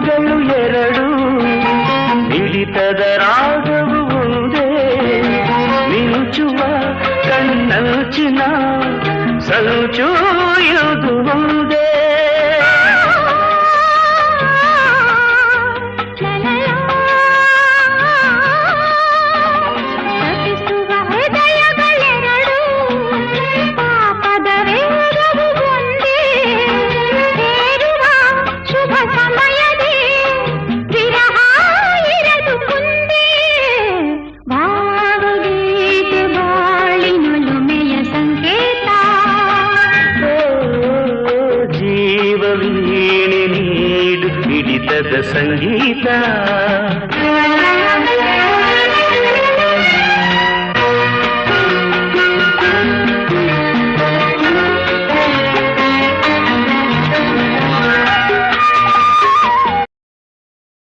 ಹೃದಯಗಳು ಎರಡು ಮಿಡಿತದ ರಾಗವು ಒಂದೇ ಮಿಂಚುವ ಕಣ್ಣಂಚಿನ ಸಂಚು ಇದು ಒಂದೇ ಸಂಗೀತ